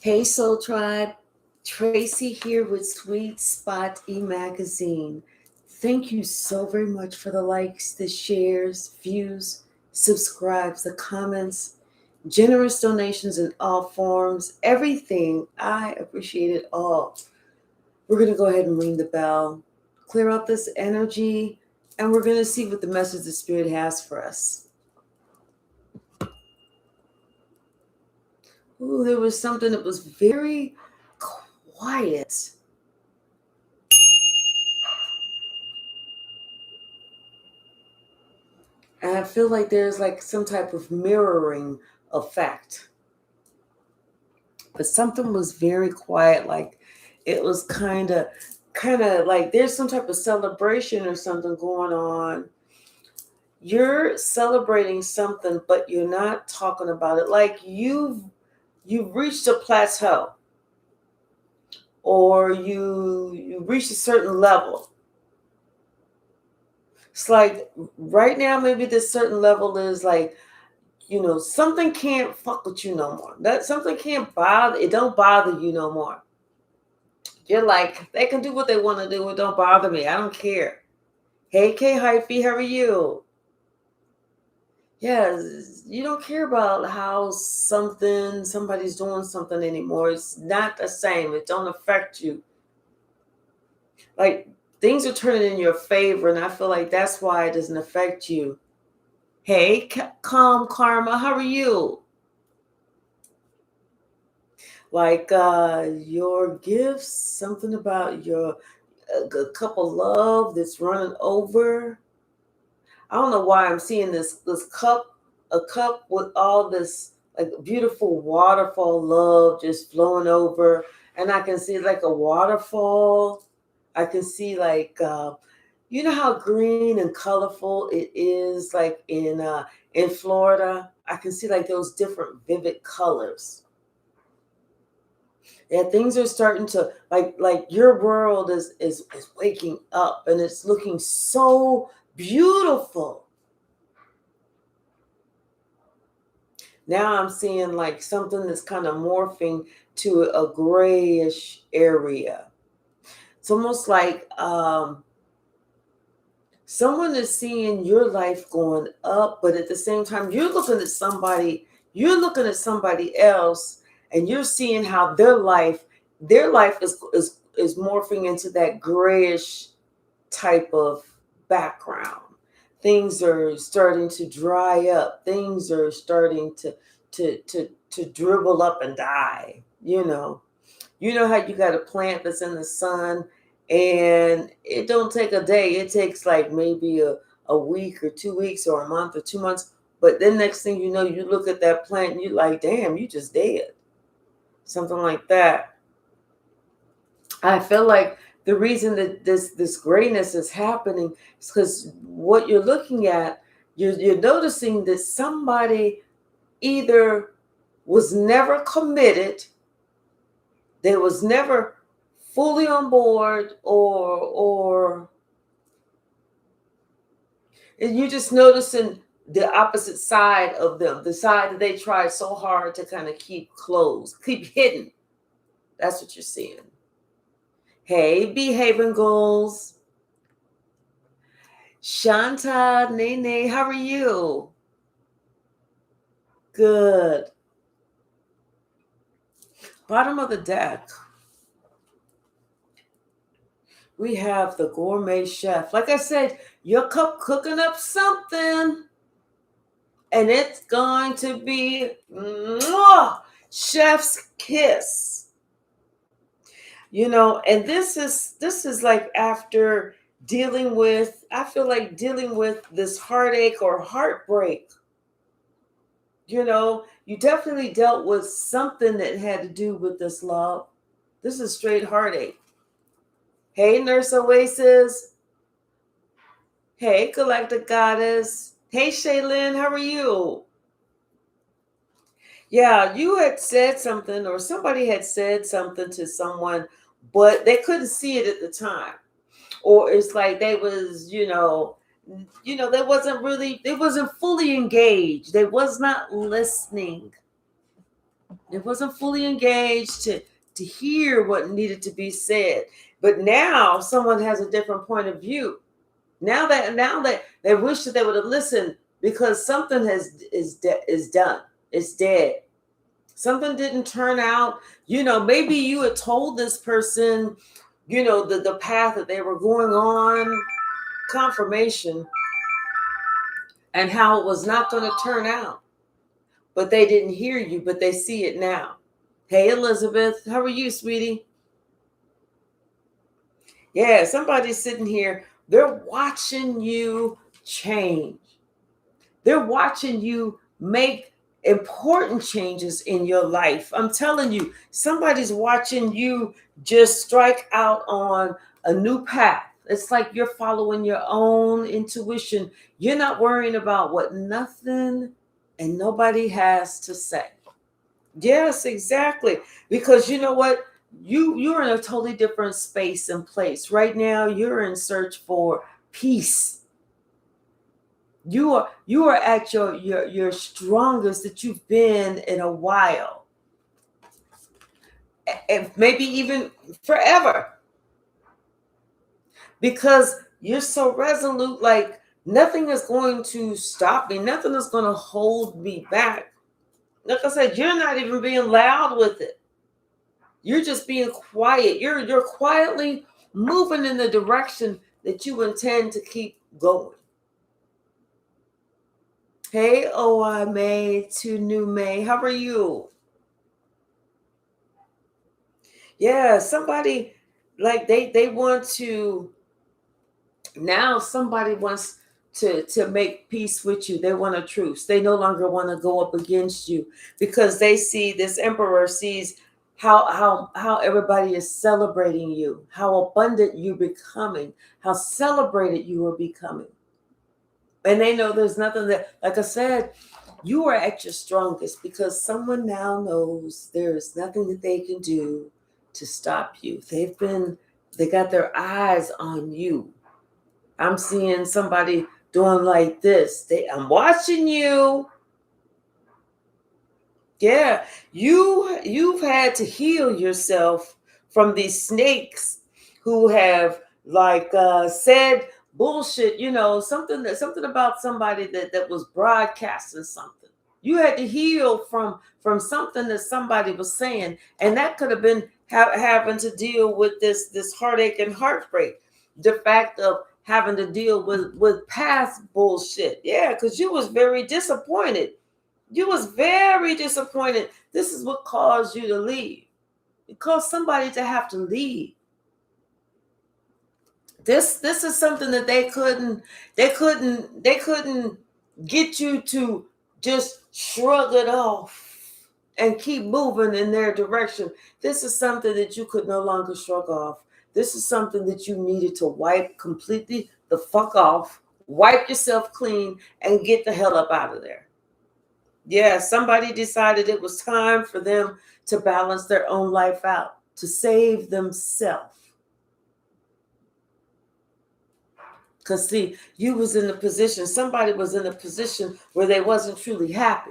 Hey Soul Tribe, Tracy here with Sweet Spot e-magazine. Thank you so very much for the likes, the shares, views, subscribes, the comments, generous donations in all forms, everything. I appreciate it all. We're going to go ahead and ring the bell, clear out this energy, and we're going to see what the message the Spirit has for us. Ooh, there was something that was very quiet. And I feel like there's like some type of mirroring effect. But something was very quiet, like it was kind of like there's some type of celebration or something going on. You're celebrating something, but you're not talking about it. Like you've reached a plateau, or you reached a certain level. It's like right now, maybe this certain level is like, something can't fuck with you no more. That something can't bother, it don't bother you no more. You're like, they can do what they want to do. It don't bother me. I don't care. Hey, K Hypsee, how are you? Yeah, you don't care about how somebody's doing something anymore. It's not the same. It don't affect you. Like things are turning in your favor, and I feel like that's why it doesn't affect you. Hey, Calm Karma, how are you? Like your gifts, something about your a cup of love that's running over. I don't know why I'm seeing this cup, a cup with all this like beautiful waterfall love just flowing over, and I can see like a waterfall. I can see like you know how green and colorful it is like in Florida. I can see like those different vivid colors. Yeah, things are starting to like your world is waking up, and it's looking so beautiful. Now I'm seeing like something that's kind of morphing to a grayish area. It's almost like someone is seeing your life going up, but at the same time you're looking at somebody else, and you're seeing how their life is morphing into that grayish type of background. Things are starting to dry up. Things are starting to dribble up and die. You know how you got a plant that's in the sun, and it don't take a day. It takes like maybe a week or 2 weeks or a month or 2 months. But then next thing you know, you look at that plant and you're like, damn, you just dead. Something like that. I feel like the reason that this grayness is happening is because what you're looking at, you're noticing that somebody either was never committed, they was never fully on board, or and you're just noticing the opposite side of them, the side that they tried so hard to kind of keep closed, keep hidden. That's what you're seeing. Hey, behaving goals. Shanta, Nene, how are you? Good. Bottom of the deck, we have the gourmet chef. Like I said, your cup cooking up something, and it's going to be chef's kiss. And this is like after dealing with, I feel like dealing with this heartache or heartbreak. You definitely dealt with something that had to do with this love. This is straight heartache. Hey, Nurse Oasis. Hey, Galactic Goddess. Hey, Shaylin, how are you? Yeah, you had said something, or somebody had said something to someone, but they couldn't see it at the time. Or it's like they was, they wasn't fully engaged. They was not listening. It wasn't fully engaged to hear what needed to be said. But now someone has a different point of view. Now that they wish that they would have listened, because something is done. It's dead. Something didn't turn out. Maybe you had told this person, the path that they were going on, confirmation, and how it was not going to turn out. But they didn't hear you, but they see it now. Hey, Elizabeth, how are you, sweetie? Yeah, somebody's sitting here. They're watching you change. They're watching you make important changes in your life. I'm telling you, somebody's watching you just strike out on a new path. It's like you're following your own intuition. You're not worrying about what nothing and nobody has to say. Yes, exactly. Because you know what? You're in a totally different space and place. Right now, you're in search for peace. You are at your strongest that you've been in a while. And maybe even forever. Because you're so resolute, like nothing is going to stop me, nothing is going to hold me back. Like I said, you're not even being loud with it. You're just being quiet. You're quietly moving in the direction that you intend to keep going. Hey, OI May to New May. How are you? Yeah, somebody like they want to now somebody wants to make peace with you. They want a truce. They no longer want to go up against you because they see this emperor sees how everybody is celebrating you, how abundant you're becoming, how celebrated you are becoming. And they know there's nothing that, like I said, you are at your strongest because someone now knows there's nothing that they can do to stop you. They got their eyes on you. I'm seeing somebody doing like this. I'm watching you. Yeah, you've had to heal yourself from these snakes who have said bullshit, something about somebody that was broadcasting something. You had to heal from something that somebody was saying, and that could have been having to deal with this heartache and heartbreak. The fact of having to deal with past bullshit. Yeah, because you was very disappointed. You was very disappointed. This is what caused you to leave. It caused somebody to have to leave. This is something that they couldn't get you to just shrug it off and keep moving in their direction. This is something that you could no longer shrug off. This is something that you needed to wipe completely the fuck off, wipe yourself clean, and get the hell up out of there. Yeah, somebody decided it was time for them to balance their own life out, to save themselves. Because see, somebody was in a position where they wasn't truly happy.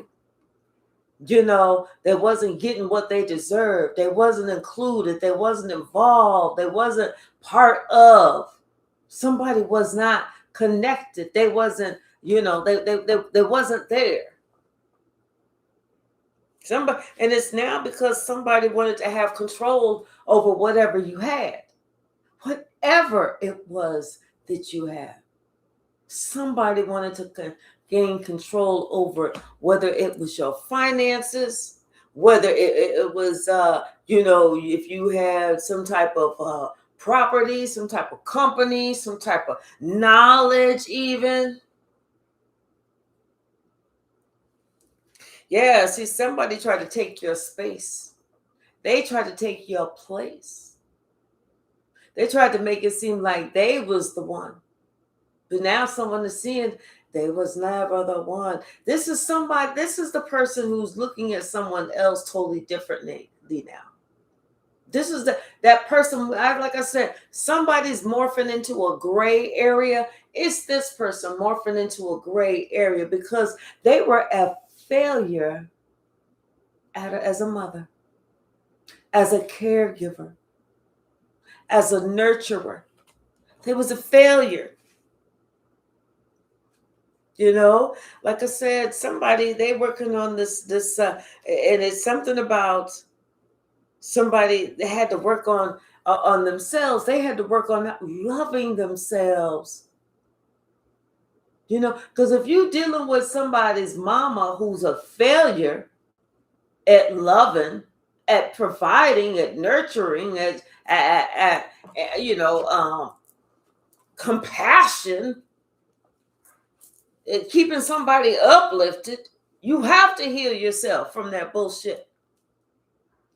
They wasn't getting what they deserved. They wasn't included. They wasn't involved. They wasn't part of. Somebody was not connected. They wasn't, they wasn't there. And it's now because somebody wanted to have control over whatever you had. Whatever it was that you had. Somebody wanted to gain control over whether it was your finances, whether it was, if you had some type of property, some type of company, some type of knowledge even. Yeah, see, somebody tried to take your space. They tried to take your place. They tried to make it seem like they was the one. But now someone is seeing they was never the one. This is the person who's looking at someone else totally differently now. This is that person, like I said, somebody's morphing into a gray area. It's this person morphing into a gray area because they were a failure as a mother, as a caregiver, as a nurturer. They was a failure. Like I said, they working on this, and it's something about somebody they had to work on themselves. They had to work on loving themselves. Because if you're dealing with somebody's mama who's a failure at loving, at providing, at nurturing, at compassion, at keeping somebody uplifted, you have to heal yourself from that bullshit.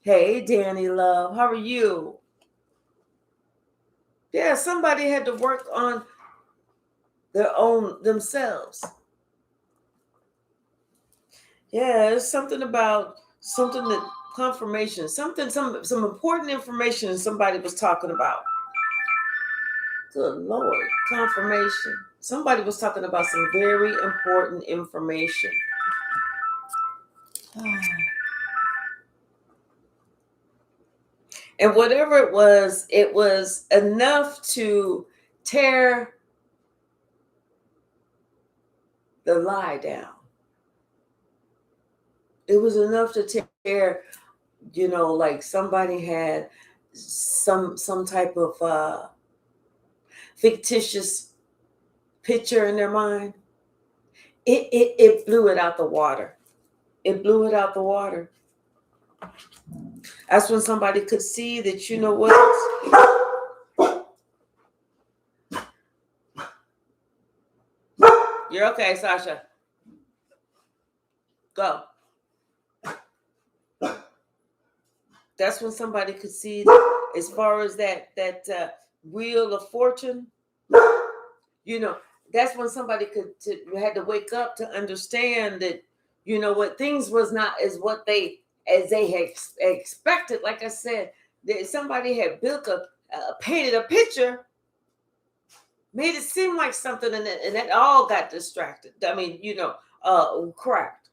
Hey, Danny love, how are you? Yeah, somebody had to work on themselves. Yeah, it's something that confirmation, some important information somebody was talking about. Good Lord, confirmation. Somebody was talking about some very important information. And whatever it was enough to tear the lie down. It was enough to tear, like somebody had some type of fictitious picture in their mind. It blew it out the water. It blew it out the water. That's when somebody could see that, you know what? You're okay, Sasha. Go. That's when somebody could see that, as far as that wheel of fortune, that's when somebody had to wake up to understand that, what things was not as they had expected. Like I said, that somebody had painted a picture, made it seem like something, and that all got distracted. I mean, cracked,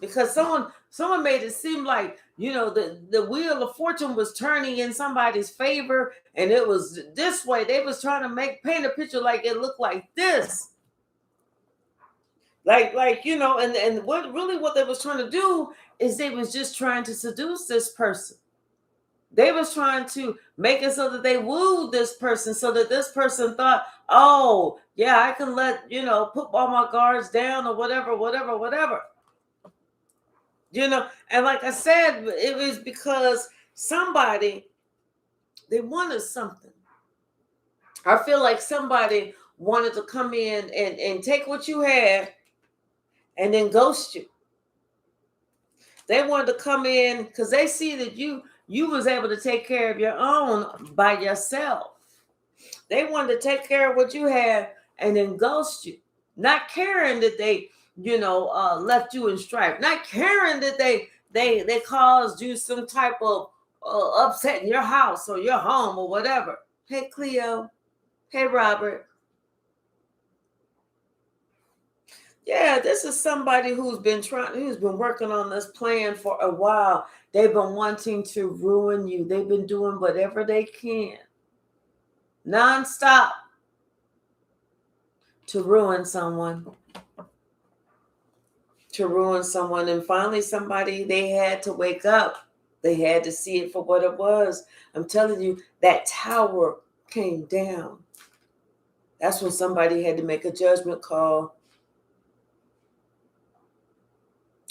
because someone made it seem like, the wheel of fortune was turning in somebody's favor, and it was this way. They was trying to paint a picture like it looked like this. And what they was trying to do is they was just trying to seduce this person. They was trying to make it so that they wooed this person, so that this person thought, oh, yeah, I can put all my guards down, or whatever. And like I said, it was because they wanted something. I feel like somebody wanted to come in and take what you had and then ghost you. They wanted to come in because they see that you was able to take care of your own by yourself. They wanted to take care of what you had and then ghost you, not caring that they, left you in strife, not caring that they caused you some type of upset in your house or your home or whatever. Hey, Cleo. Hey, Robert. Yeah, this is somebody who's been working on this plan for a while. They've been wanting to ruin you. They've been doing whatever they can, nonstop, to ruin someone. And finally they had to wake up. They had to see it for what it was. I'm telling you, that tower came down. That's when somebody had to make a judgment call.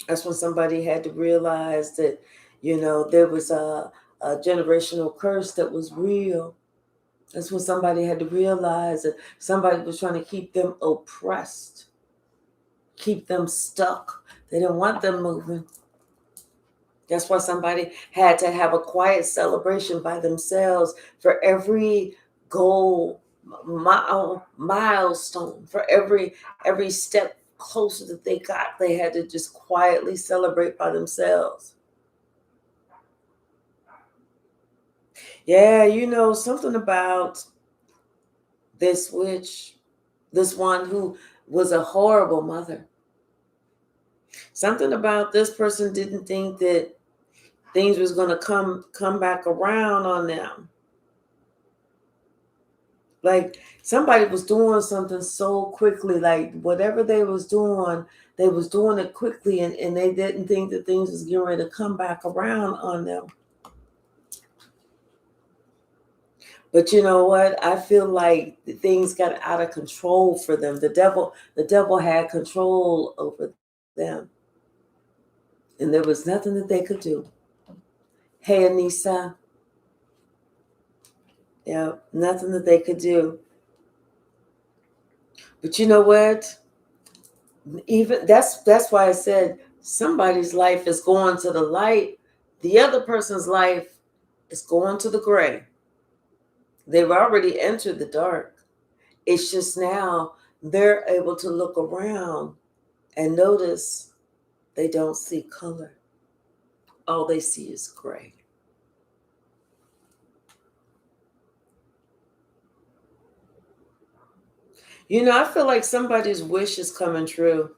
That's when somebody had to realize that, there was a generational curse that was real. That's when somebody had to realize that somebody was trying to keep them oppressed, keep them stuck. They didn't want them moving. That's why somebody had to have a quiet celebration by themselves for every goal, milestone, for every step closer that they got. They had to just quietly celebrate by themselves. Yeah, something about this witch, this one who was a horrible mother. Something about this person didn't think that Things was going to come back around on them. Like somebody was doing something so quickly, like whatever they was doing it quickly, and they didn't think that things was getting ready to come back around on them. But you know what? I feel like things got out of control for them. The devil had control over them. And there was nothing that they could do. Hey, Anissa. Yeah, nothing that they could do. But you know what? Even that's why I said somebody's life is going to the light. The other person's life is going to the gray. They've already entered the dark. It's just now they're able to look around and notice they don't see color. All they see is gray. You know, I feel like somebody's wish is coming true.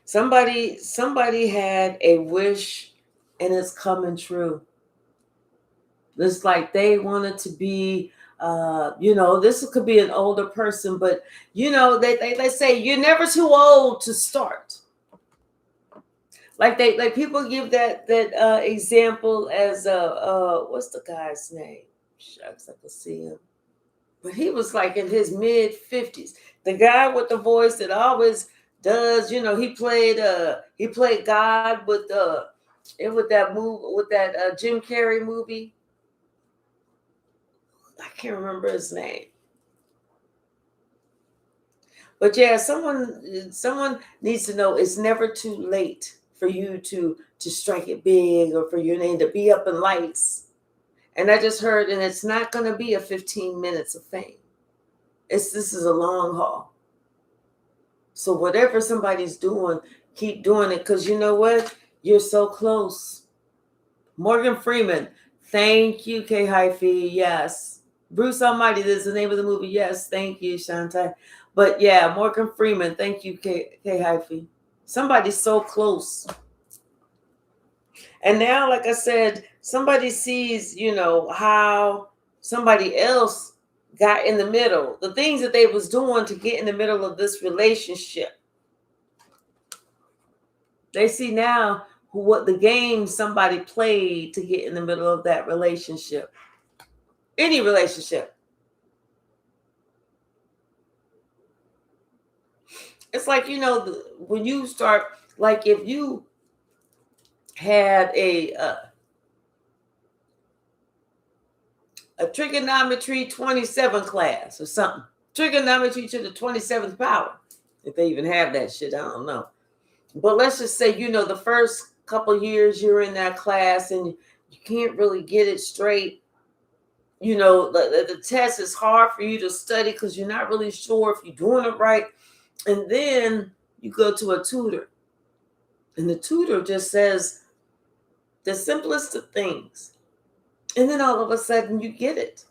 Somebody had a wish and it's coming true. It's like they wanted to be, this could be an older person, but they say you're never too old to start. Like people give that example as what's the guy's name? Shucks, I can see him. But he was like in his mid-50s. The guy with the voice that always does, he played God with that Jim Carrey movie. I can't remember his name. But yeah, someone needs to know it's never too late for you to strike it big or for your name to be up in lights. And I just heard, and it's not going to be a 15 minutes of fame. This is a long haul. So whatever somebody's doing, keep doing it, because you know what? You're so close. Morgan Freeman. Thank you, K. Hypsee. Yes. Bruce Almighty, this is the name of the movie. Yes, thank you, Shantai. But yeah, Morgan Freeman. Thank you, K. Hypsee. Somebody's so close. And now, like I said, somebody sees, how somebody else got in the middle. The things that they was doing to get in the middle of this relationship. They see now what the game somebody played to get in the middle of that relationship. Any relationship. It's like, when you start, like if you had a trigonometry 27 class or something. Trigonometry to the 27th power. If they even have that shit, I don't know. But let's just say, the first couple years you're in that class and you can't really get it straight. The test is hard for you to study because you're not really sure if you're doing it right. And then you go to a tutor. And the tutor just says the simplest of things. And then all of a sudden you get it.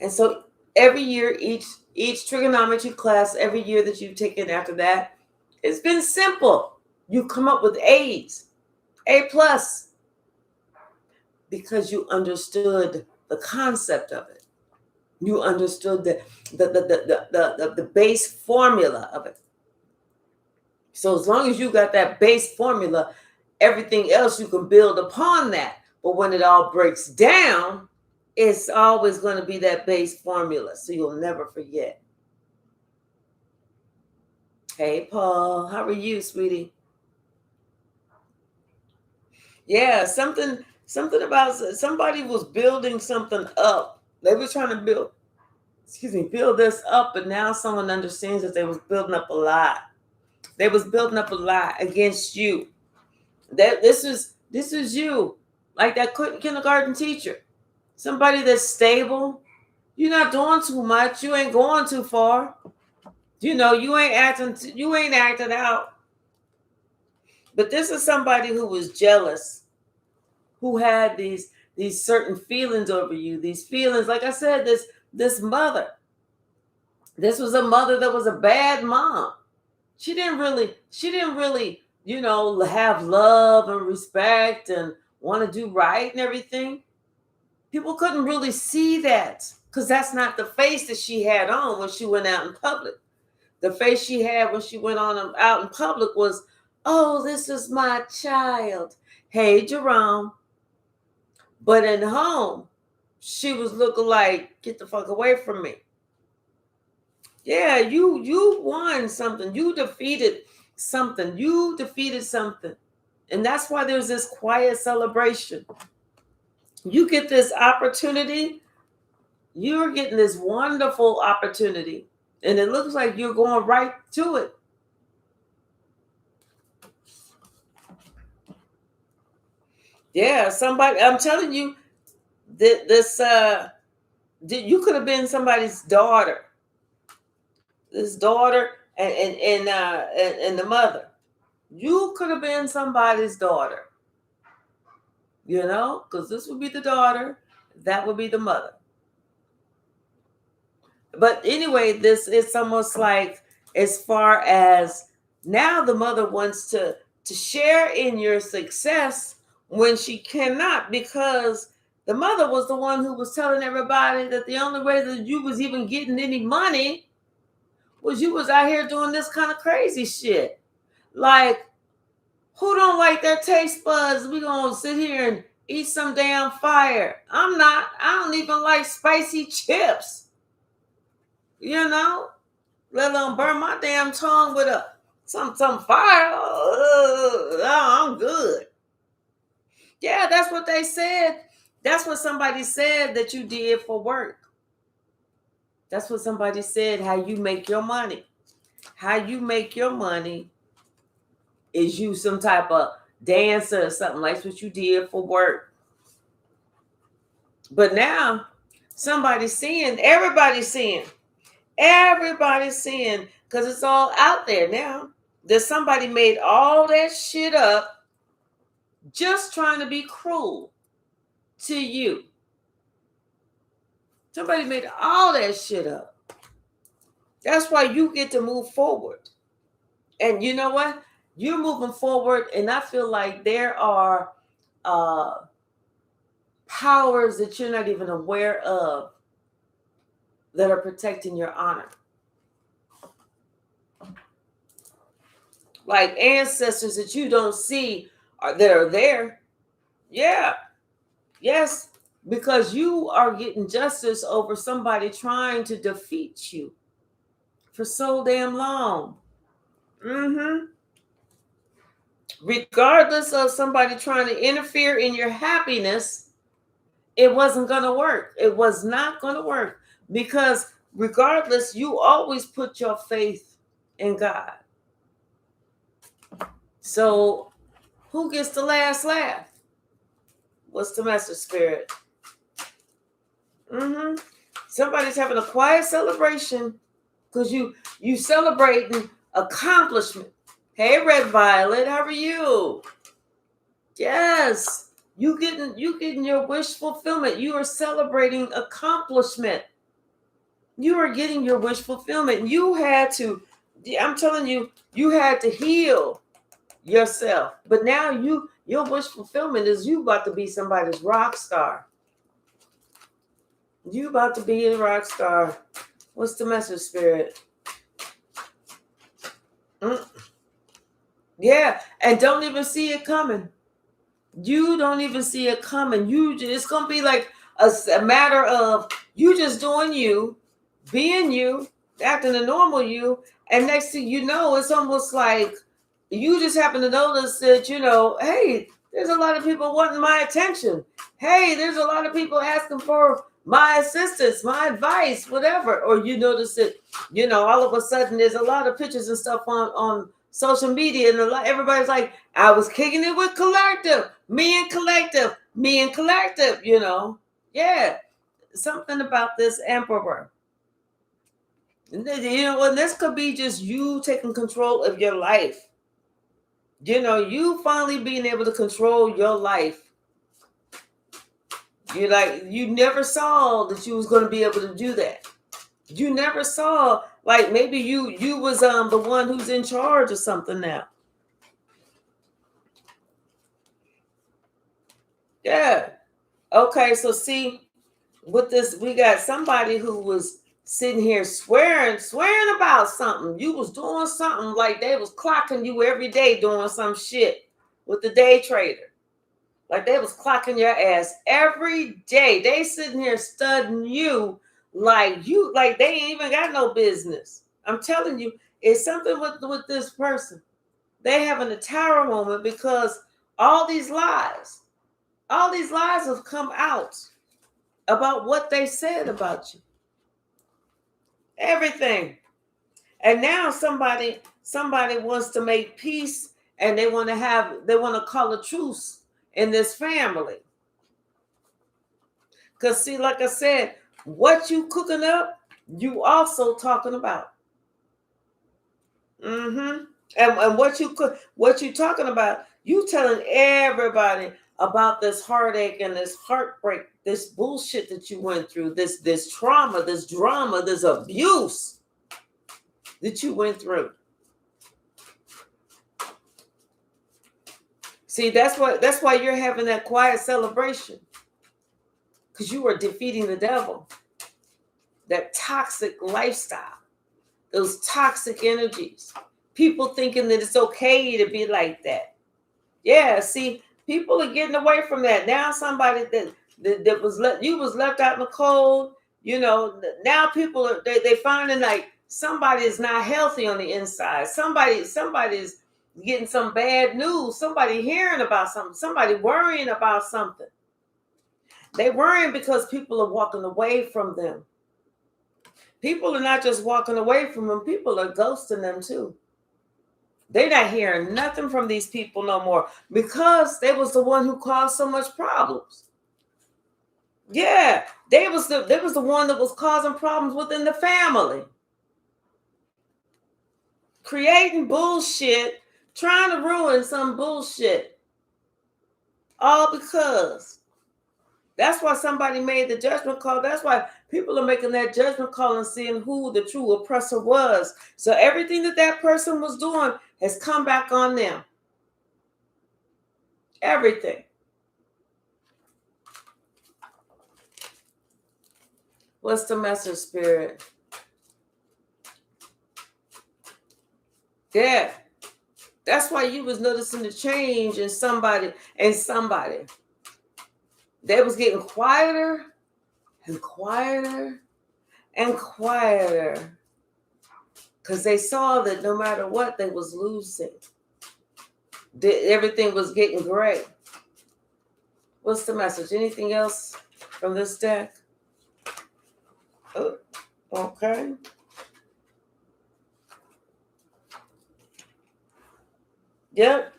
And so every year, each trigonometry class, every year that you've taken after that, it's been simple. You come up with A's, A+, because you understood the concept of it. You understood the base formula of it. So as long as you got that base formula, everything else you can build upon that. But when it all breaks down, it's always going to be that base formula. So you'll never forget. Hey, Paul, how are you, sweetie? Yeah, something about somebody was building something up. They were trying to build this up, but now someone understands that they was building up a lie. They was building up a lie against you. That this is you, like that kindergarten teacher, somebody that's stable. You're not doing too much. You ain't going too far. You ain't acting out. But this is somebody who was jealous, who had these certain feelings over you. These feelings, like I said, this mother. This was a mother that was a bad mom. She didn't really have love and respect and want to do right and everything. People couldn't really see that because that's not the face that she had on when she went out in public. The face she had when she went on out in public was, oh, this is my child. Hey, Jerome. But at home, she was looking like, get the fuck away from me. Yeah, you won something. You defeated something. You defeated something. And that's why there's this quiet celebration. You get this opportunity. You're getting this wonderful opportunity. And it looks like you're going right to it. Yeah, somebody, I'm telling you, you could have been somebody's daughter. This daughter and the mother. You could have been somebody's daughter. Because this would be the daughter, that would be the mother. But anyway, this is almost like, as far as now, the mother wants to share in your success when she cannot, because the mother was the one who was telling everybody that the only way that you was even getting any money was you was out here doing this kind of crazy shit. Like, who don't like their taste buds? We gonna sit here and eat some damn fire. I'm not. I don't even like spicy chips. Let alone burn my damn tongue with some fire. I'm good. Yeah, that's what they said. That's what somebody said that you did for work. That's what somebody said, how you make your money. How you make your money is you some type of dancer or something. Like what you did for work. But now, everybody's seeing, because it's all out there now, that somebody made all that shit up just trying to be cruel to you. Somebody made all that shit up. That's why you get to move forward. And you know what? You're moving forward, and I feel like there are powers that you're not even aware of that are protecting your honor. Like ancestors that you don't see that are there. Yeah. Yes. Because you are getting justice over somebody trying to defeat you for so damn long. Regardless of somebody trying to interfere in your happiness, it wasn't going to work. It was not going to work. Because regardless, you always put your faith in God. So who gets the last laugh? What's the message, Spirit? Somebody's having a quiet celebration because you celebrating accomplishment. Hey, Red Violet, how are you? Yes, you getting your wish fulfillment. You are celebrating accomplishment. You are getting your wish fulfillment. You had to, I'm telling you, you had to heal yourself. But now your wish fulfillment is you about to be somebody's rock star. You about to be a rock star. What's the message, Spirit? Yeah, and don't even see it coming. You don't even see it coming. It's gonna be like a matter of you just doing you, being you, acting a normal you, and next thing you know, it's almost like you just happen to notice that, hey, there's a lot of people wanting my attention. Hey, there's a lot of people asking for my assistance, my advice, whatever. Or you notice that, all of a sudden there's a lot of pictures and stuff on social media, and everybody's like, I was kicking it with Collective, me and Collective. Yeah, something about this emperor. And this could be just you taking control of your life. You finally being able to control your life. You never saw that you was going to be able to do that. You never saw, like, maybe you was the one who's in charge of something now. Yeah. Okay, so see, with this, we got somebody who was sitting here swearing about something. You was doing something like they was clocking you every day doing some shit with the day trader. Like they was clocking your ass every day. They sitting here studying you like they ain't even got no business. I'm telling you, it's something with this person. They having a tower moment because all these lies have come out about what they said about you. Everything. And now somebody wants to make peace and they want to call a truce in this family. Because see, like I said, what you cooking up, you also talking about. Mm-hmm. And what you talking about, you telling everybody about this heartache and this heartbreak, this bullshit that you went through, this trauma, this drama, this abuse that you went through. See, that's why you're having that quiet celebration. Because you are defeating the devil. That toxic lifestyle, those toxic energies. People thinking that it's okay to be like that. Yeah, see, people are getting away from that. Now somebody that was left out in the cold, now people are they finding like somebody is not healthy on the inside. Somebody's getting some bad news, somebody hearing about something, somebody worrying about something. They worrying because people are walking away from them. People are not just walking away from them, people are ghosting them too. They're not hearing nothing from these people no more because they was the one who caused so much problems. Yeah, they was the one that was causing problems within the family. Creating bullshit, trying to ruin some bullshit. All because. That's why somebody made the judgment call. That's why people are making that judgment call and seeing who the true oppressor was. So everything that person was doing has come back on them. Everything. What's the message, Spirit? Yeah. That's why you was noticing the change in somebody. They was getting quieter and quieter and quieter because they saw that no matter what, they was losing. Everything was getting gray. What's the message? Anything else from this deck? Oh, okay. Yep.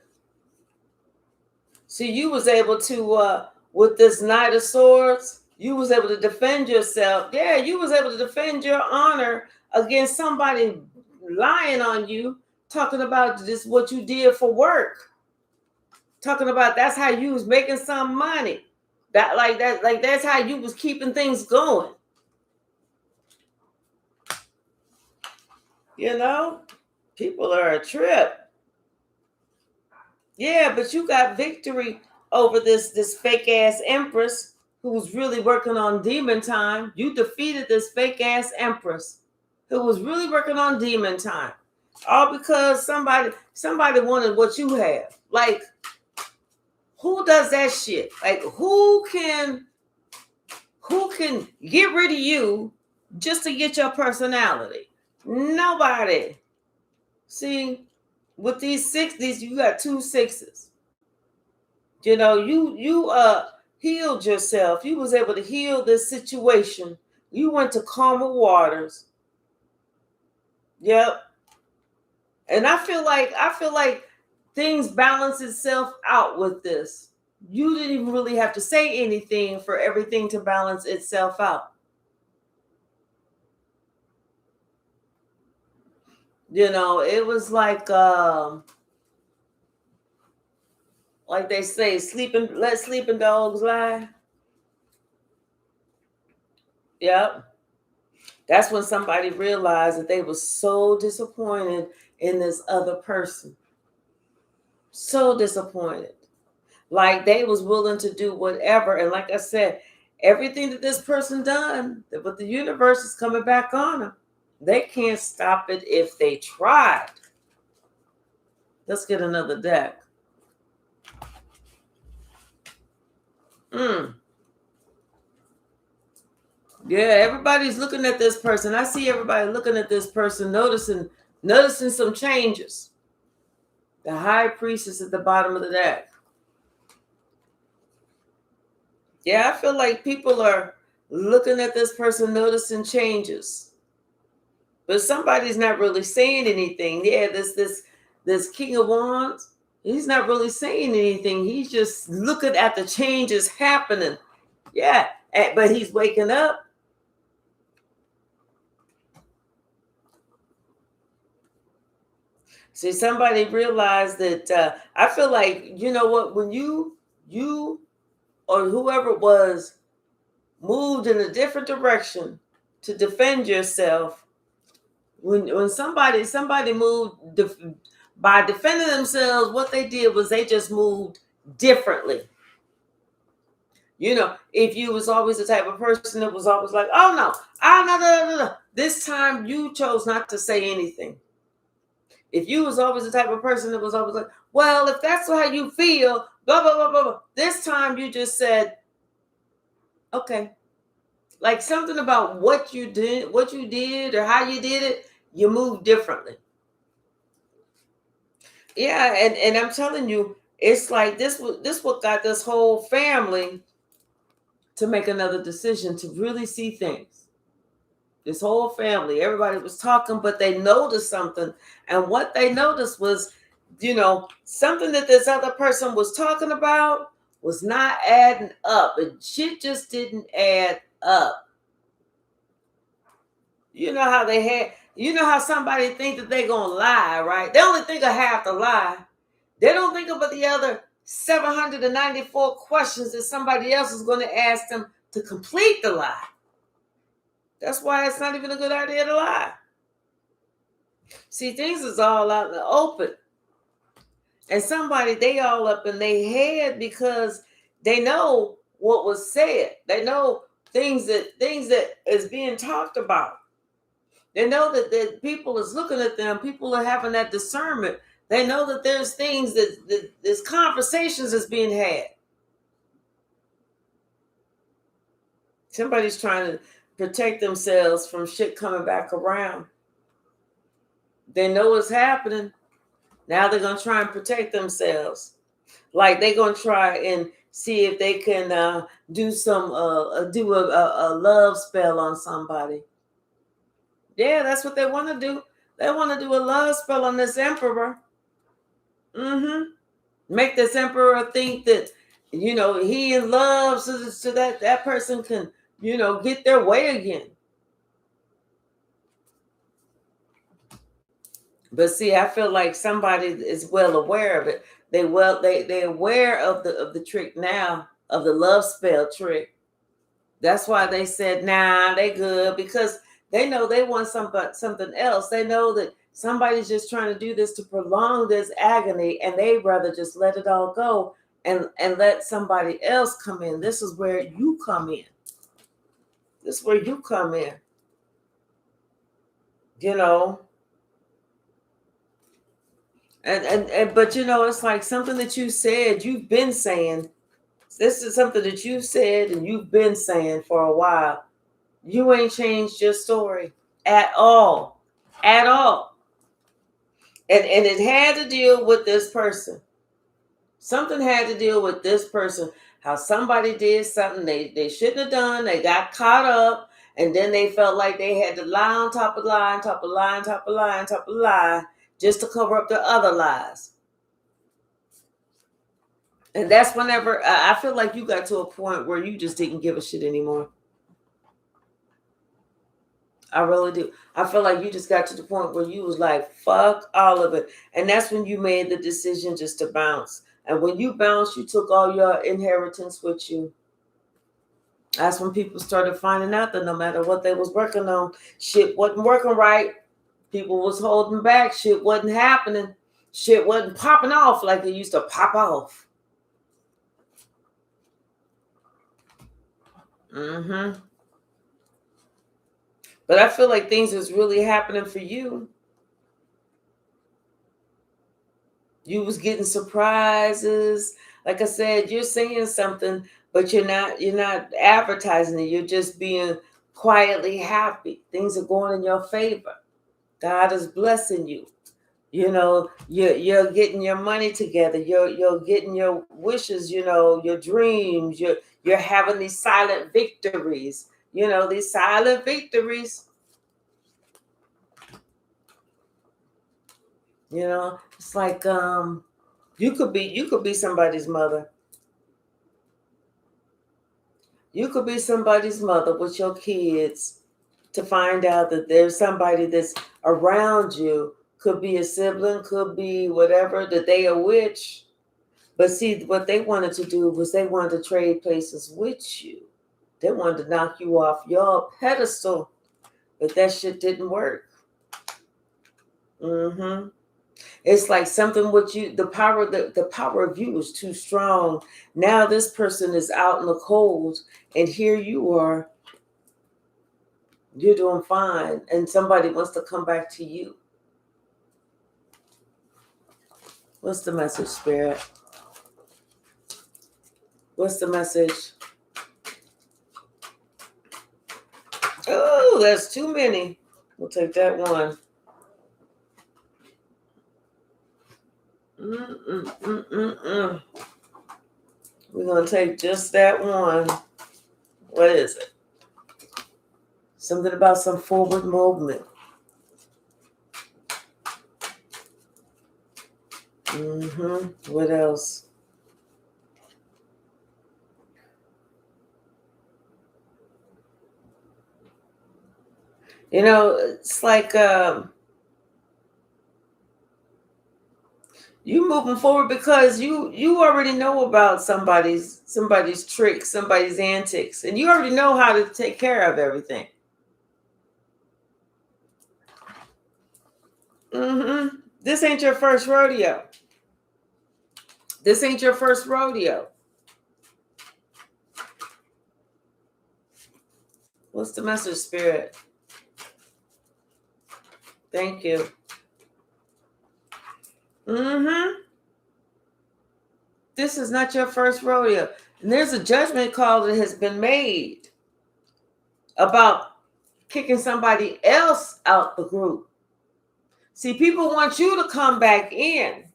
See, you was able to, with this Knight of Swords, you was able to defend yourself. Yeah, you was able to defend your honor against somebody lying on you, talking about this what you did for work. Talking about that's how you was making some money. That's how you was keeping things going. People are a trip. Yeah, but you got victory over this fake ass empress who was really working on demon time. You defeated this fake ass empress who was really working on demon time. All because somebody wanted what you have. Like, who does that shit? Like, who can get rid of you just to get your personality? Nobody. See, with these sixties, you got 2 6s. You healed yourself. You was able to heal this situation. You went to calmer waters. Yep. And I feel like things balance itself out with this. You didn't even really have to say anything for everything to balance itself out. It was like they say, let sleeping dogs lie. Yep. That's when somebody realized that they were so disappointed in this other person. So disappointed. Like they was willing to do whatever. And like I said, everything that this person done, but the universe is coming back on them. They can't stop it if they tried. Let's get another deck. Yeah, everybody's looking at this person. I see everybody looking at this person, noticing some changes. The High Priestess at the bottom of the deck. Yeah, I feel like people are looking at this person, noticing changes. But somebody's not really saying anything. Yeah, this King of Wands, he's not really saying anything. He's just looking at the changes happening. Yeah, but he's waking up. See, somebody realized that I feel like, you know what, when you or whoever it was moved in a different direction to defend yourself, when somebody moved by defending themselves, what they did was they just moved differently. You know, if you was always the type of person that was always like, oh no, this time you chose not to say anything. If you was always the type of person that was always like, well, if that's how you feel, blah, blah, blah, blah, blah. This time you just said, okay. Like something about what you did or how you did it, you moved differently. Yeah, and I'm telling you, it's like this what got this whole family to make another decision, to really see things. This whole family, everybody was talking, but they noticed something. And what they noticed was, you know, something that this other person was talking about was not adding up. And shit just didn't add up. You know how somebody think that they're going to lie, right? They only think of half the lie. They don't think about the other 794 questions that somebody else is going to ask them to complete the lie. That's why it's not even a good idea to lie. See, things is all out in the open. And somebody, they all up in their head because they know what was said. They know things that is being talked about. They know that people is looking at them. People are having that discernment. They know that there's things that there's conversations that's being had. Somebody's trying to protect themselves from shit coming back around. They know what's happening. Now they're going to try and protect themselves. Like they're going to try and see if they can do a love spell on somebody. Yeah, that's what they want to do. They want to do a love spell on this emperor. Make this emperor think that, you know, he in love so that person can, you know, get their way again. But see, I feel like somebody is well aware of it. They're aware of the trick now, of the love spell trick. That's why they said, nah, they good, because they know they want something else. They know that somebody's just trying to do this to prolong this agony, and they rather just let it all go and let somebody else come in. This is where you come in. This is where you come in. You know. And but you know, it's like something that you said, you've been saying. This is something that you said and you've been saying for a while. You ain't changed your story at all. At all. And it had to deal with this person. Something had to deal with this person. How somebody did something they shouldn't have done. They got caught up. And then they felt like they had to lie on top of lie, on top of lie, on top of lie, on top of lie, just to cover up the other lies. And that's whenever I feel like you got to a point where you just didn't give a shit anymore. I really do. I feel like you just got to the point where you was like, fuck all of it. And that's when you made the decision just to bounce. And when you bounced, you took all your inheritance with you. That's when people started finding out that no matter what they was working on, shit wasn't working right. People was holding back. Shit wasn't happening. Shit wasn't popping off like it used to pop off. Mm-hmm. But I feel like things is really happening for you. You was getting surprises. Like I said, you're saying something, but you're not advertising it. You're just being quietly happy. Things are going in your favor. God is blessing you. You're getting your money together. You're getting your wishes, your dreams. You're having these silent victories. These silent victories. It's like you could be somebody's mother. You could be somebody's mother with your kids to find out that there's somebody that's around you. Could be a sibling, could be whatever, that they are witch. But see, what they wanted to do was they wanted to trade places with you. They wanted to knock you off your pedestal, but that shit didn't work. Mm-hmm. It's like something with you, the power of you is too strong. Now this person is out in the cold, and here you are. You're doing fine, and somebody wants to come back to you. What's the message, Spirit? What's the message? Oh, that's too many. We'll take that one. We're going to take just that one. What is it? Something about some forward movement. What else? It's like you moving forward because you already know about somebody's tricks, somebody's antics, and you already know how to take care of everything. This ain't your first rodeo. This ain't your first rodeo. What's the message, Spirit? Thank you. This is not your first rodeo. And there's a judgment call that has been made about kicking somebody else out the group. See, people want you to come back in,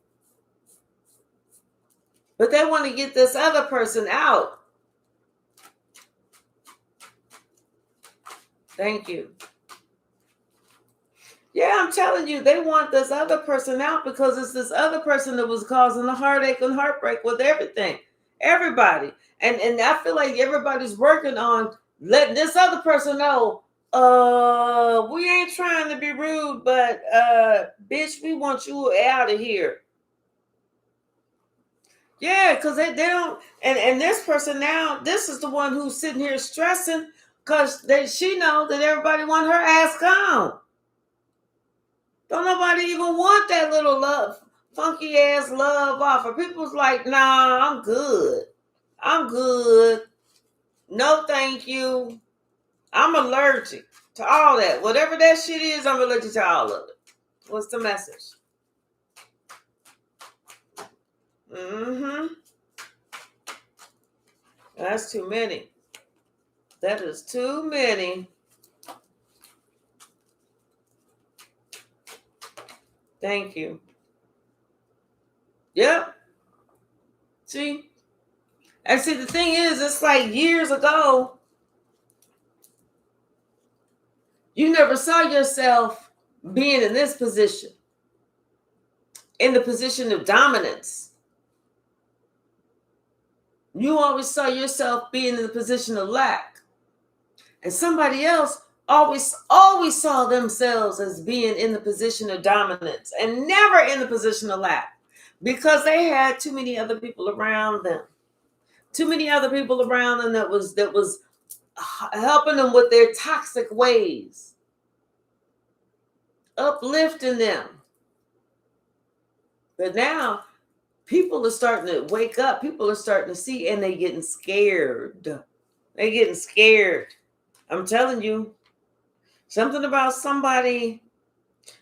but they want to get this other person out. Thank you. Yeah, I'm telling you, they want this other person out because it's this other person that was causing the heartache and heartbreak with everything. Everybody. And I feel like everybody's working on letting this other person know, we ain't trying to be rude, but bitch, we want you out of here. Yeah, because they don't, and this person now, this is the one who's sitting here stressing because she know that everybody want her ass gone. Don't nobody even want that little love, funky ass love offer. People's like, nah, I'm good. I'm good. No, thank you. I'm allergic to all that. Whatever that shit is, I'm allergic to all of it. What's the message? That's too many. That is too many. Thank you. Yep. See? And see, the thing is, it's like years ago, you never saw yourself being in this position, in the position of dominance. You always saw yourself being in the position of lack. And somebody else always saw themselves as being in the position of dominance and never in the position of lack because they had too many other people around them. Too many other people around them that was helping them with their toxic ways, uplifting them. But now people are starting to wake up. People are starting to see, and they're getting scared. They getting scared. I'm telling you, something about somebody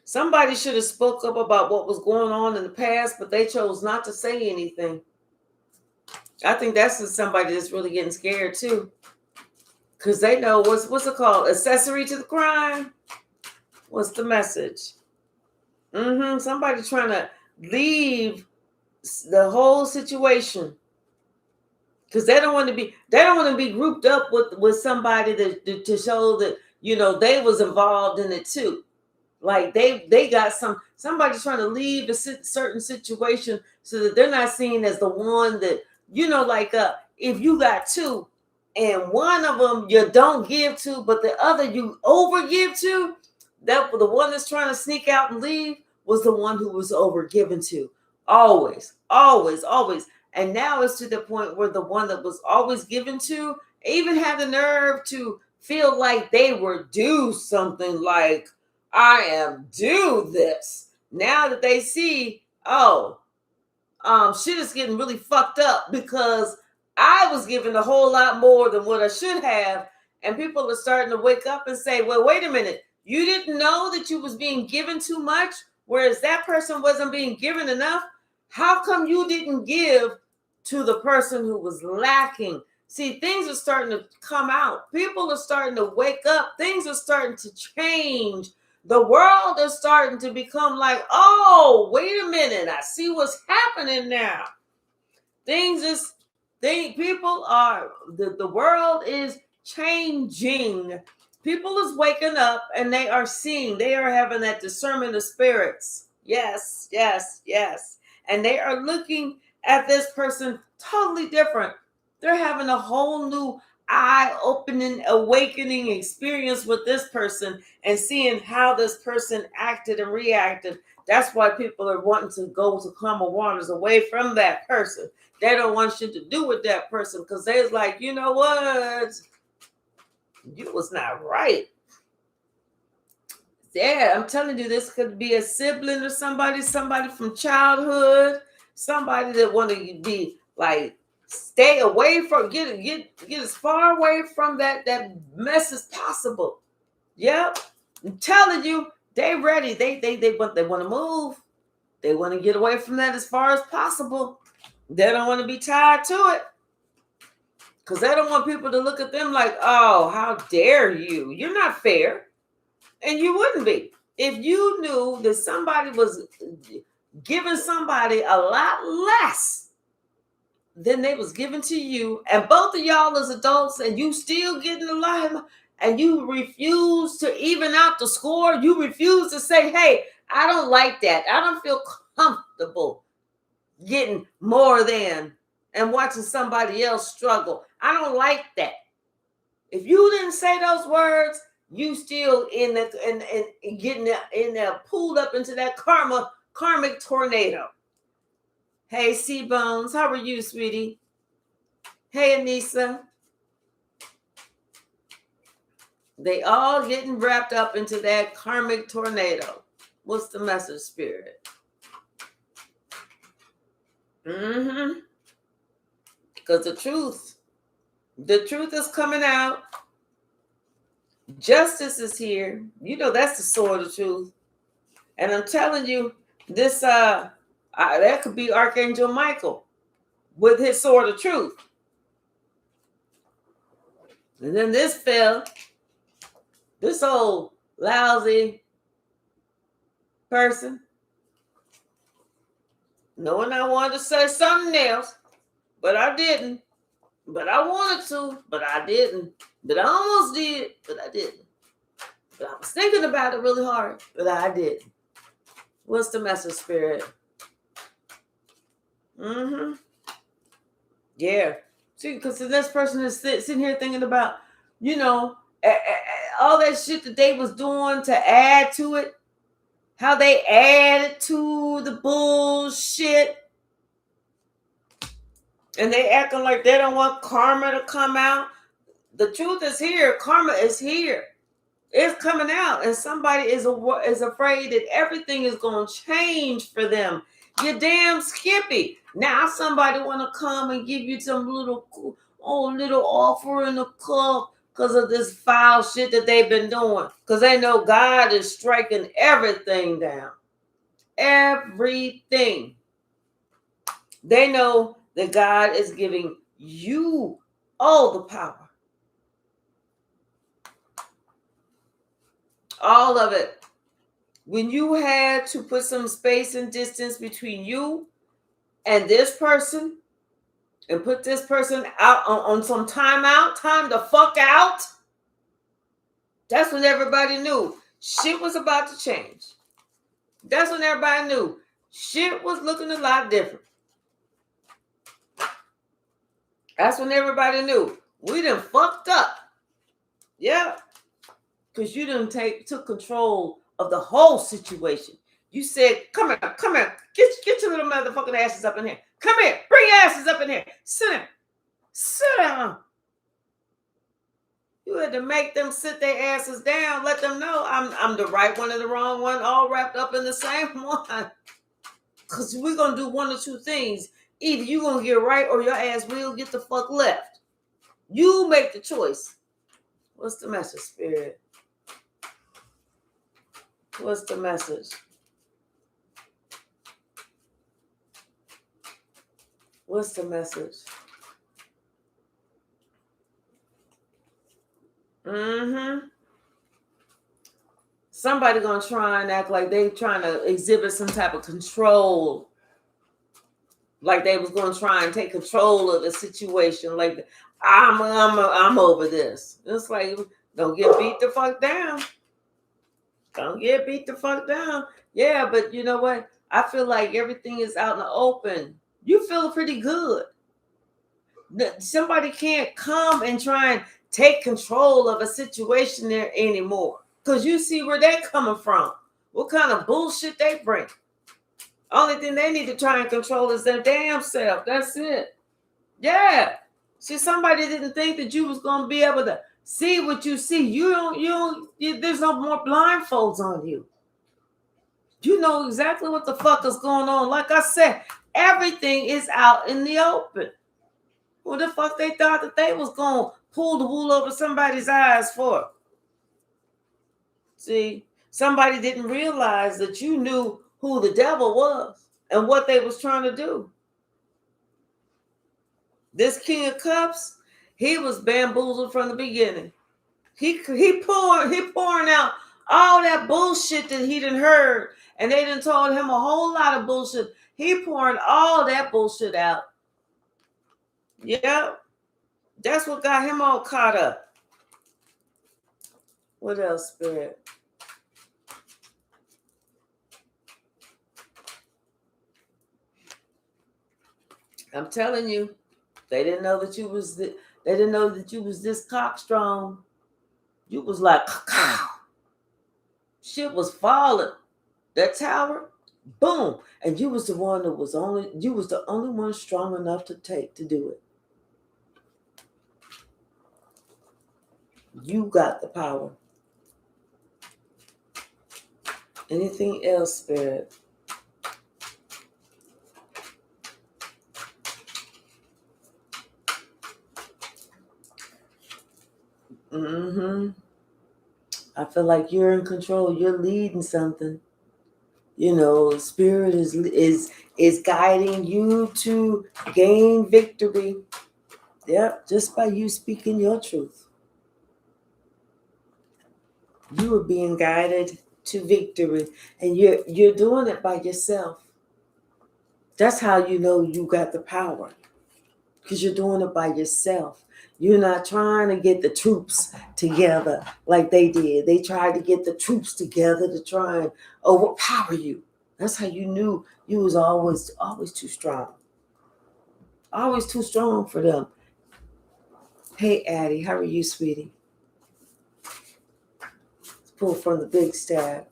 should have spoke up about what was going on in the past, but they chose not to say anything. I think that's somebody that's really getting scared too. Because they know what's it called? Accessory to the crime. What's the message? Somebody trying to leave the whole situation. Because they don't want to be grouped up with somebody to show that, they was involved in it too. Like they got somebody trying to leave a certain situation so that they're not seen as the one that, if you got two and one of them you don't give to, but the other you over give to, that the one that's trying to sneak out and leave was the one who was over given to. Always, always, always. And now it's to the point where the one that was always given to even had the nerve to feel like they were due something, like, I am due this. Now that they see, shit is getting really fucked up because I was given a whole lot more than what I should have. And people are starting to wake up and say, well, wait a minute. You didn't know that you was being given too much, whereas that person wasn't being given enough? How come you didn't give to the person who was lacking? See, things are starting to come out. People are starting to wake up. Things are starting to change. The world is starting to become like, oh, wait a minute. I see what's happening now. The world is changing. People is waking up and they are seeing, they are having that discernment of spirits. Yes, yes, yes. And they are looking at this person totally different. They're having a whole new eye-opening, awakening experience with this person and seeing how this person acted and reacted. That's why people are wanting to go to calmer waters away from that person. They don't want shit to do with that person because they're like, you know what? You was not right. Yeah, I'm telling you, this could be a sibling or somebody from childhood, somebody that want to be like, stay away from, get as far away from that mess as possible. Yep, I'm telling you, they ready. They want to move. They want to get away from that as far as possible. They don't want to be tied to it because they don't want people to look at them like, oh, how dare you? You're not fair. And you wouldn't be if you knew that somebody was giving somebody a lot less than they was given to you, and both of y'all as adults, and you still getting a lot, and you refuse to even out the score. You refuse to say, hey, I don't like that. I don't feel comfortable getting more than and watching somebody else struggle. I don't like that. If you didn't say those words, you still in getting in there, pulled up into that karmic tornado. Hey, C-Bones, how are you, sweetie? Hey, Anissa. They all getting wrapped up into that karmic tornado. What's the message, Spirit? Because the truth is coming out. Justice is here. You know, that's the sword of truth. And I'm telling you, this that could be Archangel Michael with his sword of truth. And then this old lousy person, knowing I wanted to say something else, but I didn't. But I wanted to, but I didn't. But I almost did, but I didn't. But I was thinking about it really hard, but I didn't. What's the message, Spirit? Yeah. See, because this person is sitting here thinking about, all that shit that they was doing to add to it. How they added to the bullshit. And they acting like they don't want karma to come out. The truth is here. Karma is here. It's coming out. And somebody is afraid that everything is going to change for them. You're damn skippy. Now somebody want to come and give you some little, little offer in a cup because of this foul shit that they've been doing. Because they know God is striking everything down. Everything. They know that God is giving you all the power. All of it. When you had to put some space and distance between you and this person, and put this person out on some time out, time to fuck out, that's when everybody knew shit was about to change. That's when everybody knew shit was looking a lot different. That's when everybody knew we done fucked up. Yeah. Because you done took control of the whole situation. You said, come here. Get your little motherfucking asses up in here. Come here. Bring your asses up in here. Sit down. You had to make them sit their asses down. Let them know I'm the right one and the wrong one, all wrapped up in the same one. Because we're going to do one or two things. Either you're going to get right or your ass will get the fuck left. You make the choice. What's the message, Spirit? What's the message? What's the message? Somebody gonna try and act like they trying to exhibit some type of control. Like they was gonna try and take control of the situation. Like I'm over this. It's like, don't get beat the fuck down. Don't get beat the fuck down. Yeah, but you know what? I feel like everything is out in the open. You feel pretty good. Somebody can't come and try and take control of a situation there anymore. Because you see where they're coming from. What kind of bullshit they bring. Only thing they need to try and control is their damn self. That's it. Yeah. See, somebody didn't think that you was going to be able to see what you see. There's no more blindfolds on you. You know exactly what the fuck is going on. Like I said, everything is out in the open. What the fuck they thought that they was going to pull the wool over somebody's eyes for? See, somebody didn't realize that you knew who the devil was and what they was trying to do. This King of Cups, he was bamboozled from the beginning. He pouring out all that bullshit that he done heard, and they done told him a whole lot of bullshit. He pouring all that bullshit out. Yeah, that's what got him all caught up. What else, Spirit? I'm telling you, they didn't know that you was they didn't know that you was this cockstrong. You was like, cow. Shit was falling. That tower, boom, and you was the one that was you was the only one strong enough to do it. You got the power. Anything else, Spirit? I feel like you're in control. You're leading something. You know, Spirit is guiding you to gain victory. Yep, just by you speaking your truth. You are being guided to victory, and you're doing it by yourself. That's how you know you got the power, because you're doing it by yourself. You're not trying to get the troops together like they did. They tried to get the troops together to try and overpower you. That's how you knew you was always too strong. Always too strong for them. Hey, Addie, how are you, sweetie? Let's pull from the big stack.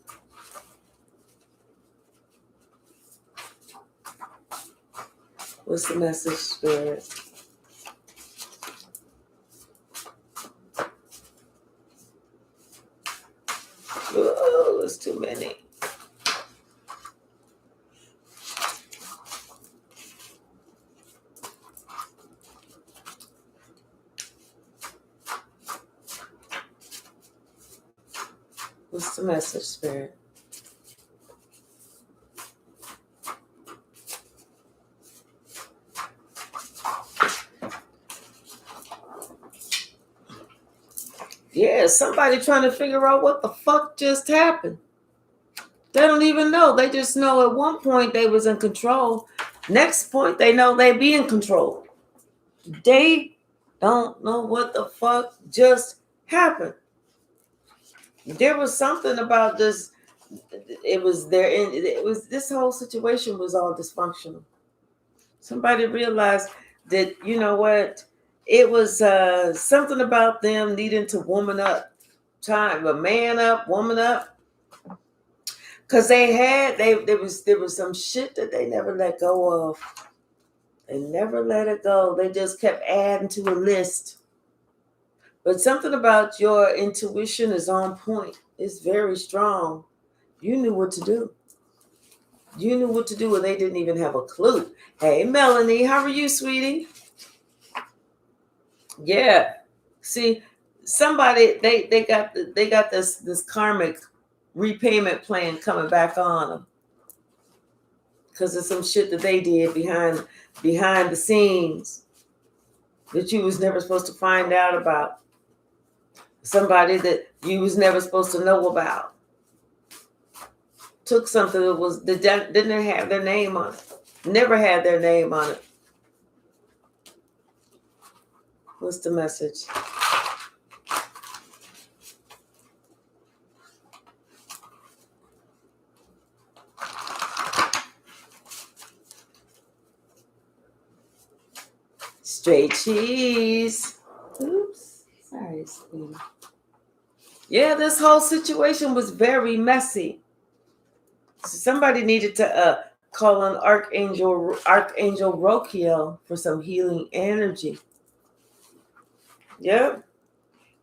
What's the message, Spirit? Oh, there's too many. What's the message, Spirit? Yeah, somebody trying to figure out what the fuck just happened. They don't even know. They just know at one point they was in control. Next point, they know they be in control. They don't know what the fuck just happened. There was something about this. It was there. It was this whole situation was all dysfunctional. Somebody realized that, you know what, it was something about them needing to woman up, time a man up, woman up, because there was some shit that they never let go of. They never let it go. They just kept adding to a list. But something about your intuition is on point. It's very strong. You knew what to do. You knew what to do, and they didn't even have a clue. Hey, Melanie, how are you, sweetie? Yeah. See, somebody they got this karmic repayment plan coming back on them because of some shit that they did behind the scenes that you was never supposed to find out about. Somebody that you was never supposed to know about. Took something that didn't have their name on it. Never had their name on it. What's the message? Straight cheese. Oops. Sorry, sweetie. Yeah, this whole situation was very messy. So somebody needed to call on Archangel Rokiel for some healing energy. Yeah.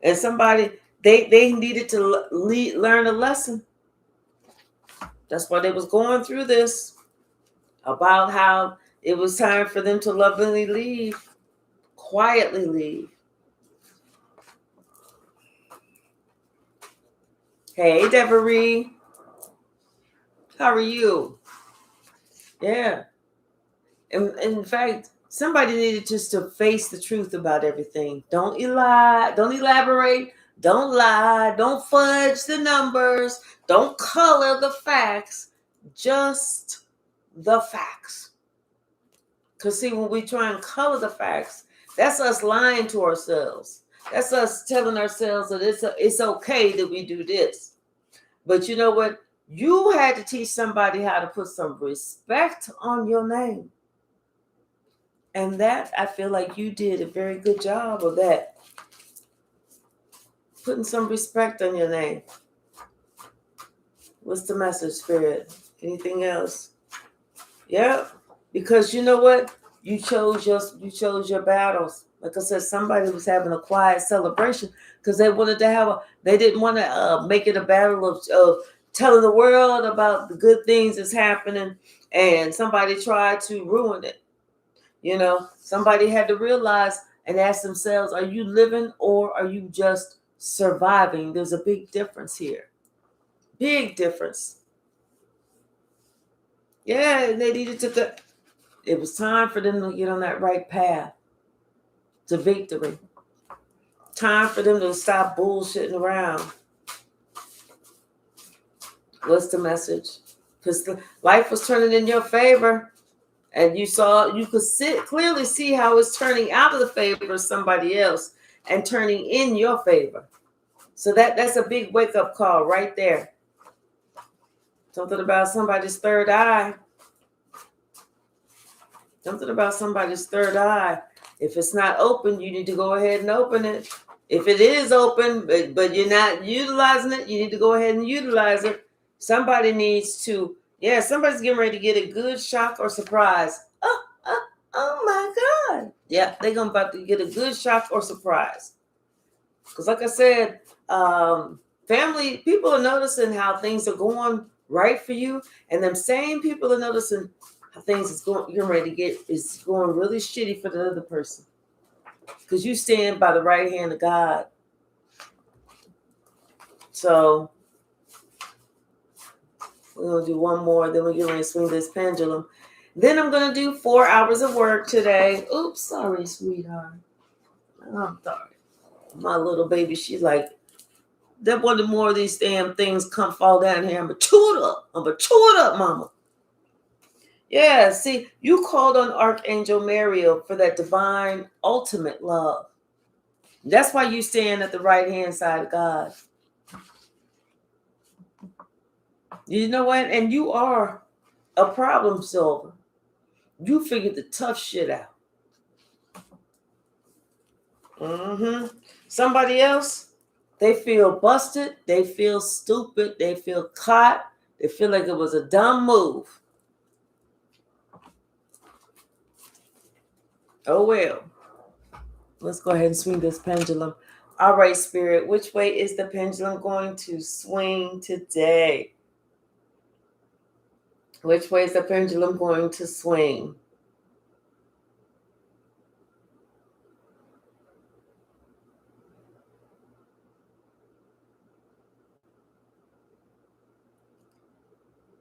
And somebody, they needed to learn a lesson. That's why they was going through this, about how it was time for them to lovingly leave, quietly leave. Hey, Deverie. How are you? Yeah. And in fact, somebody needed just to face the truth about everything. Don't lie. Don't elaborate. Don't lie. Don't fudge the numbers. Don't color the facts. Just the facts. Because see, when we try and color the facts, that's us lying to ourselves. That's us telling ourselves that it's okay that we do this. But you know what? You had to teach somebody how to put some respect on your name. And that, I feel like you did a very good job of that. Putting some respect on your name. What's the message, Spirit? Anything else? Yeah. Because you know what? You chose your battles. Like I said, somebody was having a quiet celebration because they wanted to they didn't want to make it a battle of telling the world about the good things that's happening, and somebody tried to ruin it. You know, somebody had to realize and ask themselves, are you living or are you just surviving? There's a big difference here. Big difference. Yeah, and they needed to it was time for them to get on that right path to victory. Time for them to stop bullshitting around. What's the message? Because life was turning in your favor. And you could clearly see how it's turning out of the favor of somebody else and turning in your favor. So that's a big wake-up call right there. Something about somebody's third eye. Something about somebody's third eye. If it's not open, you need to go ahead and open it. If it is open, but you're not utilizing it, you need to go ahead and utilize it. Somebody needs to, somebody's getting ready to get a good shock or surprise. Oh my God. Yeah, they're about to get a good shock or surprise. Because like I said, family, people are noticing how things are going right for you. And them same people are noticing how things you're ready to is going really shitty for the other person. Because you stand by the right hand of God. So We're going to do one more, then we're going to swing this pendulum. Then I'm going to do 4 hours of work today. Oops, sorry, sweetheart. I'm sorry. My little baby, she's like, that one of more of these damn things come fall down here. I'm going to chew it up. I'm going to chew it up, mama. Yeah, see, you called on Archangel Mariel for that divine ultimate love. That's why you stand at the right-hand side of God. You know what? And you are a problem solver. You figured the tough shit out. Somebody else, they feel busted. They feel stupid. They feel caught. They feel like it was a dumb move. Oh, well. Let's go ahead and swing this pendulum. All right, Spirit, which way is the pendulum going to swing today? Which way is the pendulum going to swing?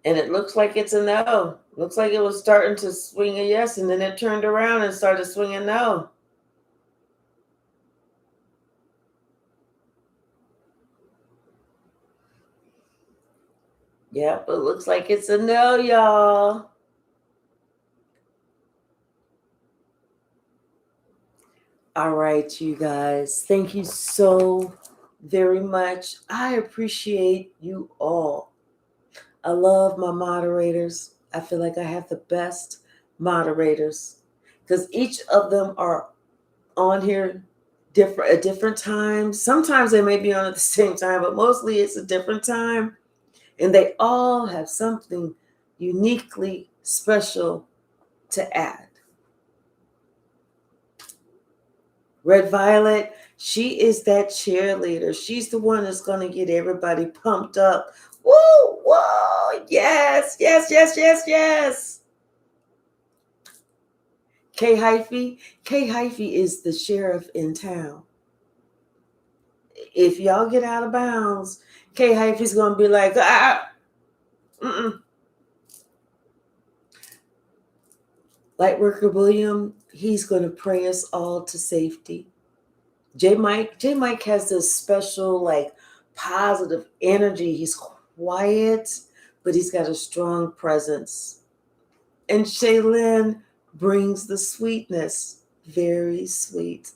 And it looks like it's a no. Looks like it was starting to swing a yes, and then it turned around and started swinging no. Yep, it looks like it's a no, y'all. All right, you guys. Thank you so very much. I appreciate you all. I love my moderators. I feel like I have the best moderators because each of them are on here at different times. Sometimes they may be on at the same time, but mostly it's a different time. And they all have something uniquely special to add. Red Violet, she is that cheerleader. She's the one that's going to get everybody pumped up. Woo, whoa, yes, yes, yes, yes, yes. K Hypsee is the sheriff in town. If y'all get out of bounds, K Hyphee's going to be like, Lightworker William, he's going to pray us all to safety. J Mike has this special, like, positive energy. He's quiet, but he's got a strong presence. And Shaylin brings the sweetness. Very sweet.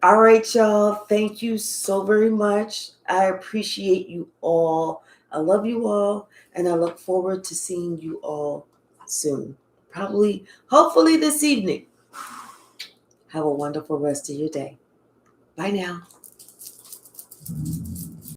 All right, y'all. Thank you so very much. I appreciate you all. I love you all, and I look forward to seeing you all soon. Hopefully this evening. Have a wonderful rest of your day. Bye now.